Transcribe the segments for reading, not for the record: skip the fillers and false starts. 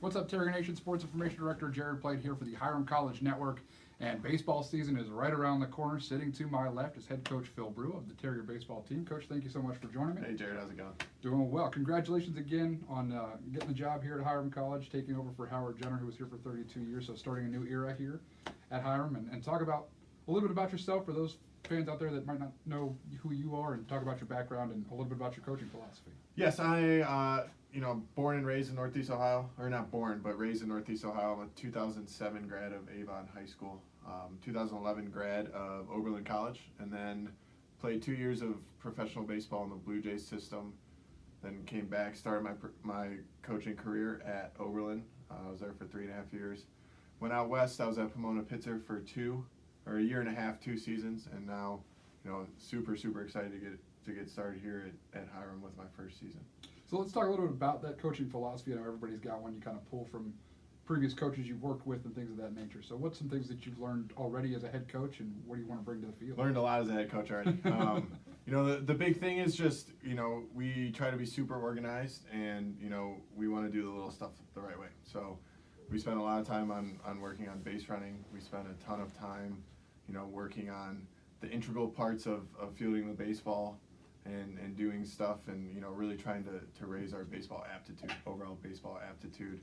What's up, Terrier Nation? Sports Information Director Jared Plate here for the Hiram College Network. And baseball season is right around the corner. Sitting to my left is head coach Phil Brew of the Terrier baseball team. Coach, thank you so much for joining me. Hey, Jared, how's it going? Doing well. Congratulations again on getting the job here at Hiram College, taking over for Howard Jenner, who was here for 32 years. So starting a new era here at Hiram. And talk about a little bit about yourself for those fans out there that might not know who you are, and talk about your background and a little bit about your coaching philosophy. Yes, I, born and raised in Northeast Ohio, or not born, but raised in Northeast Ohio. I'm a 2007 grad of Avon High School, 2011 grad of Oberlin College, and then played 2 years of professional baseball in the Blue Jays system. Then came back, started my coaching career at Oberlin. I was there for 3.5 years. Went out west. I was at Pomona Pitzer for a year and a half, 2 seasons, and now, super excited to get started here at Hiram with my first season. So let's talk a little bit about that coaching philosophy. I know everybody's got one you kind of pull from previous coaches you've worked with and things of that nature. So what's some things that you've learned already as a head coach, and what do you want to bring to the field? Learned a lot as a head coach already. The big thing is just, we try to be super organized, and, we want to do the little stuff the right way. So we spend a lot of time on working on base running. We spend a ton of time, working on the integral parts of fielding the baseball and doing stuff, and, really trying to raise our baseball aptitude, overall baseball aptitude.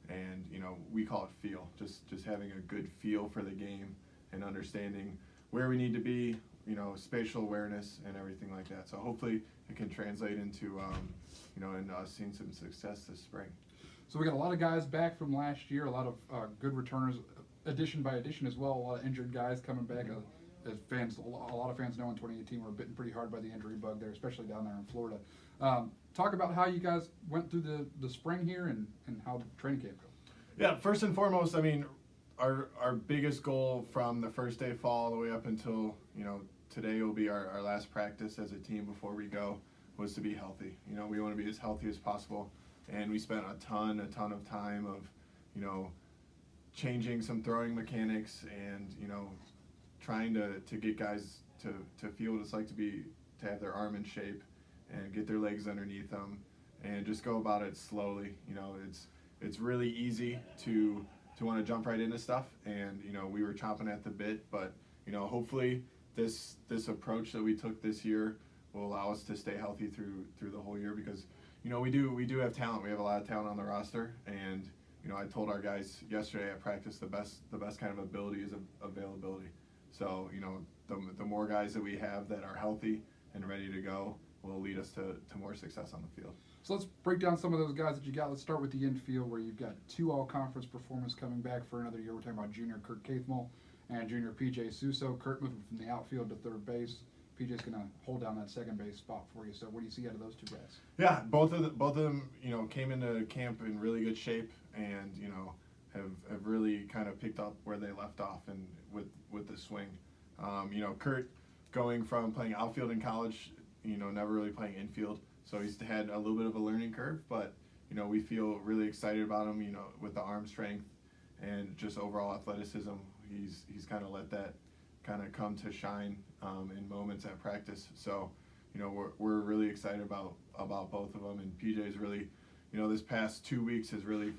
And, we call it feel, just having a good feel for the game and understanding where we need to be, spatial awareness and everything like that. So hopefully it can translate into, into us seeing some success this spring. So we got a lot of guys back from last year, a lot of good returners, addition by addition as well, a lot of injured guys coming back. As fans, a lot of fans know in 2018 we're bitten pretty hard by the injury bug there, especially down there in Florida. Talk about how you guys went through the spring here and how the training camp goes. Yeah, first and foremost, our biggest goal from the first day of fall all the way up until, today will be our last practice as a team before we go, was to be healthy. We want to be as healthy as possible, and we spent a ton of time of, changing some throwing mechanics and, trying to get guys to feel what it's like to have their arm in shape and get their legs underneath them and just go about it slowly. It's really easy to want to jump right into stuff, and we were chomping at the bit, but hopefully this approach that we took this year will allow us to stay healthy through the whole year, because we do have talent. We have a lot of talent on the roster, and I told our guys yesterday at practice the best kind of ability is availability. So the more guys that we have that are healthy and ready to go will lead us to more success on the field. So let's break down some of those guys that you got. Let's start with the infield, where you've got 2 all-conference performers coming back for another year. We're talking about junior Kurt Cathmel and junior P.J. Suso. Kurt moving from the outfield to third base. P.J.'s going to hold down that second base spot for you. So what do you see out of those 2 guys? Yeah, both of them, came into camp in really good shape, and have really kind of picked up where they left off and with the swing. Kurt going from playing outfield in college, never really playing infield. So he's had a little bit of a learning curve, but, we feel really excited about him, with the arm strength and just overall athleticism. He's kind of let that kind of come to shine in moments at practice. So, we're really excited about both of them. And PJ's really, this past 2 weeks has really,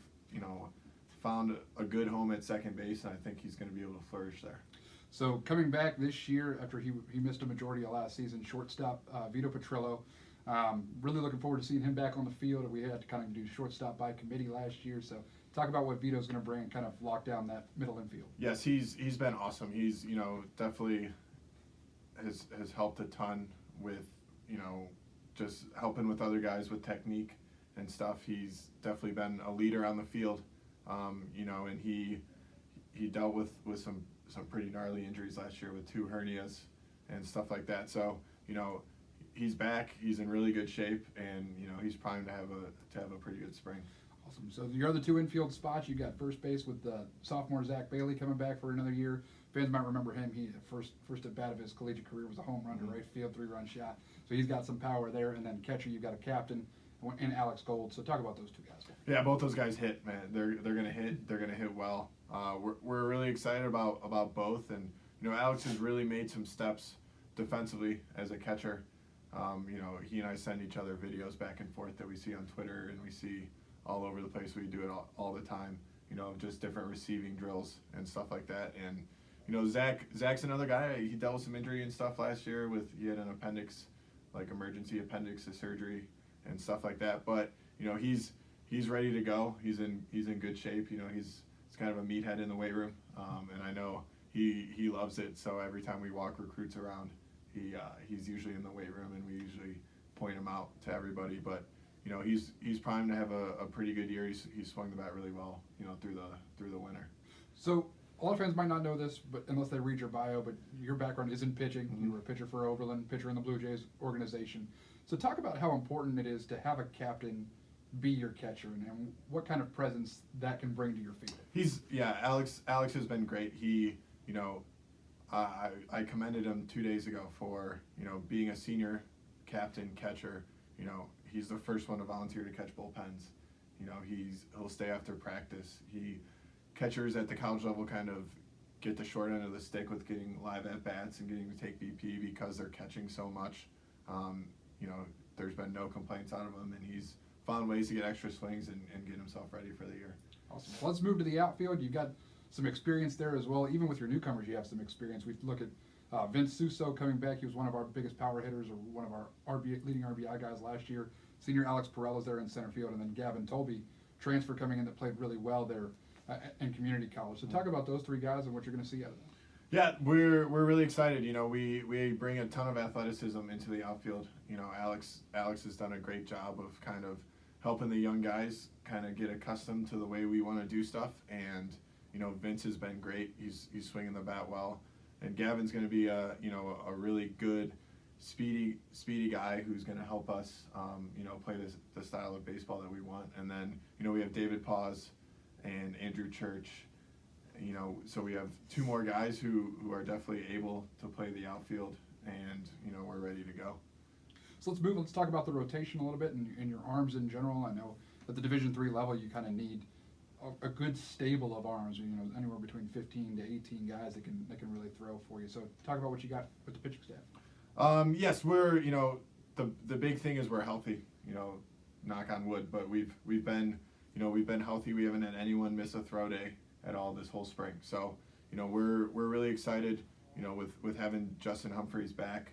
found a good home at second base, and I think he's going to be able to flourish there. So coming back this year after he missed a majority of last season, shortstop Vito Petrillo. Really looking forward to seeing him back on the field. We had to kind of do shortstop by committee last year, so talk about what Vito's going to bring and kind of lock down that middle infield. Yes, he's been awesome. He's definitely has helped a ton with just helping with other guys with technique and stuff. He's definitely been a leader on the field, and he dealt with some pretty gnarly injuries last year with 2 hernias and stuff like that. So he's back. He's in really good shape, and he's primed to have a pretty good spring. Awesome. So your other 2 infield spots, you got first base with sophomore Zach Bailey coming back for another year. Fans might remember him. He first at bat of his collegiate career was a home run to right field, 3-run shot. So he's got some power there. And then catcher, you've got a captain in Alex Gold. So talk about those 2 guys. Yeah, both those guys hit, man. They're gonna hit. They're gonna hit well. We're really excited about both, and Alex has really made some steps defensively as a catcher. He and I send each other videos back and forth that we see on Twitter, and we see all over the place. We do it all the time, you know, just different receiving drills and stuff like that. And, you know, Zach's another guy. He dealt with some injury and stuff last year he had an appendix, like emergency appendix surgery and stuff like that. But, you know, he's ready to go. He's in good shape. You know, he's kind of a meathead in the weight room. And I know he loves it. So every time we walk recruits around, he's usually in the weight room, and we usually point him out to everybody. But, you know, he's primed to have a pretty good year. He's swung the bat really well, you know, through the winter. So a lot of fans might not know this, but unless they read your bio, but your background is in pitching. Mm-hmm. You were a pitcher for Oberlin, pitcher in the Blue Jays organization. So talk about how important it is to have a captain be your catcher, and what kind of presence that can bring to your field. Alex has been great. He, you know, I commended him 2 days ago for, you know, being a senior captain catcher. You know, he's the first one to volunteer to catch bullpens. You know, he'll stay after practice. Catchers at the college level kind of get the short end of the stick with getting live at bats and getting to take BP because they're catching so much. You know, there's been no complaints out of him, and he's found ways to get extra swings and get himself ready for the year. Awesome. Well, let's move to the outfield. You've got some experience there as well. Even with your newcomers, you have some experience. We look at Vince Suso coming back. He was one of our biggest power hitters, or one of our leading RBI guys last year. Senior Alex Petrillo's there in center field, and then Gavin Tolby, transfer coming in, that played really well there in community college. So talk about those three guys and what you're going to see out of them. Yeah, we're really excited. You know, we bring a ton of athleticism into the outfield. You know, Alex has done a great job of kind of helping the young guys kind of get accustomed to the way we want to do stuff. And, you know, Vince has been great. He's swinging the bat well. And Gavin's going to be a really good, speedy guy who's going to help us, you know, play the style of baseball that we want. And then, you know, we have David Paz and Andrew Church. You know, so we have two more guys who are definitely able to play the outfield, and, you know, we're ready to go. So let's talk about the rotation a little bit and your arms in general. I know at the Division III level you kind of need a good stable of arms, you know, anywhere between 15 to 18 guys that can really throw for you. So talk about what you got with the pitching staff. Yes, we're, you know, the big thing is we're healthy, you know, knock on wood, but we've been healthy. We haven't had anyone miss a throw day at all this whole spring. So, you know, we're really excited, you know, with having Justin Humphreys back,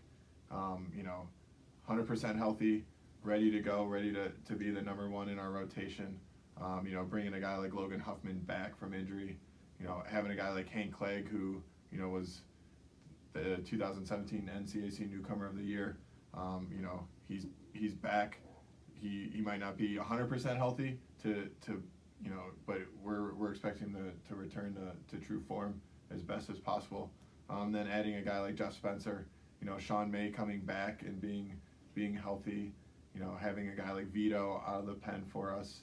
you know, 100% healthy, ready to go, ready to be the number one in our rotation. You know, bringing a guy like Logan Huffman back from injury, you know, having a guy like Hank Clegg, who, you know, was the 2017 NCAC Newcomer of the Year. You know, he's back. He might not be 100% healthy to you know, but we're expecting to return to true form as best as possible. Then adding a guy like Jeff Spencer, you know, Sean May coming back and being healthy, you know, having a guy like Vito out of the pen for us,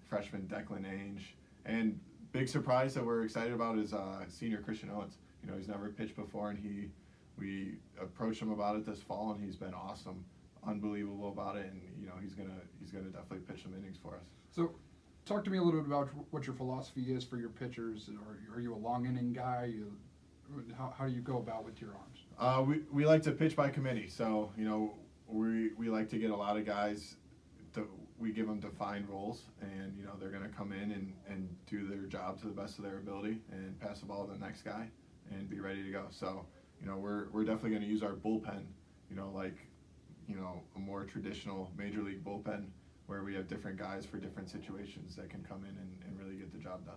freshman Declan Ainge, and big surprise that we're excited about is senior Christian Owens. You know, he's never pitched before, and we approached him about it this fall, and he's been awesome, unbelievable about it, and, you know, he's gonna definitely pitch some innings for us. So talk to me a little bit about what your philosophy is for your pitchers. Are you a long inning guy? How do you go about with your arms? We like to pitch by committee, so, you know, we like to get a lot of guys. We give them defined roles, and, you know, they're going to come in and do their job to the best of their ability and pass the ball to the next guy and be ready to go. So, you know, we're definitely going to use our bullpen, you know, like, you know, a more traditional major league bullpen, where we have different guys for different situations that can come in and really get the job done.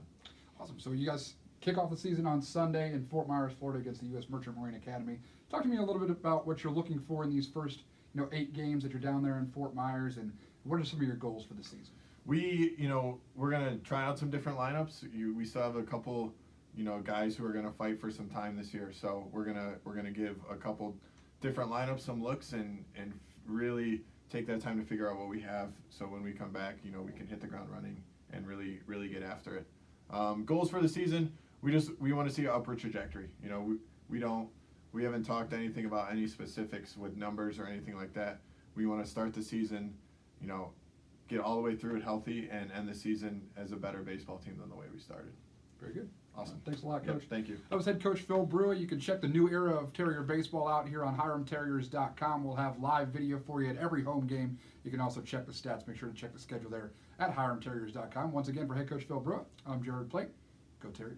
Awesome. So you guys kick off the season on Sunday in Fort Myers, Florida, against the U.S. Merchant Marine Academy. Talk to me a little bit about what you're looking for in these first, you know, 8 games that you're down there in Fort Myers, and what are some of your goals for the season? You know, we're gonna try out some different lineups. We still have a couple, you know, guys who are gonna fight for some time this year. So we're gonna give a couple different lineups some looks and really take that time to figure out what we have, so when we come back, you know, we can hit the ground running and really get after it. Goals for the season, we want to see an upward trajectory. You know, we haven't talked anything about any specifics with numbers or anything like that. We want to start the season, you know, get all the way through it healthy and end the season as a better baseball team than the way we started. Very good. Awesome. Thanks a lot, Yep, Coach. thank you. That was head coach Phil Brewer. You can check the new era of Terrier baseball out here on HiramTerriers.com. We'll have live video for you at every home game. You can also check the stats. Make sure to check the schedule there at HiramTerriers.com. Once again, for head coach Phil Brewer, I'm Jared Plate. Go Terriers.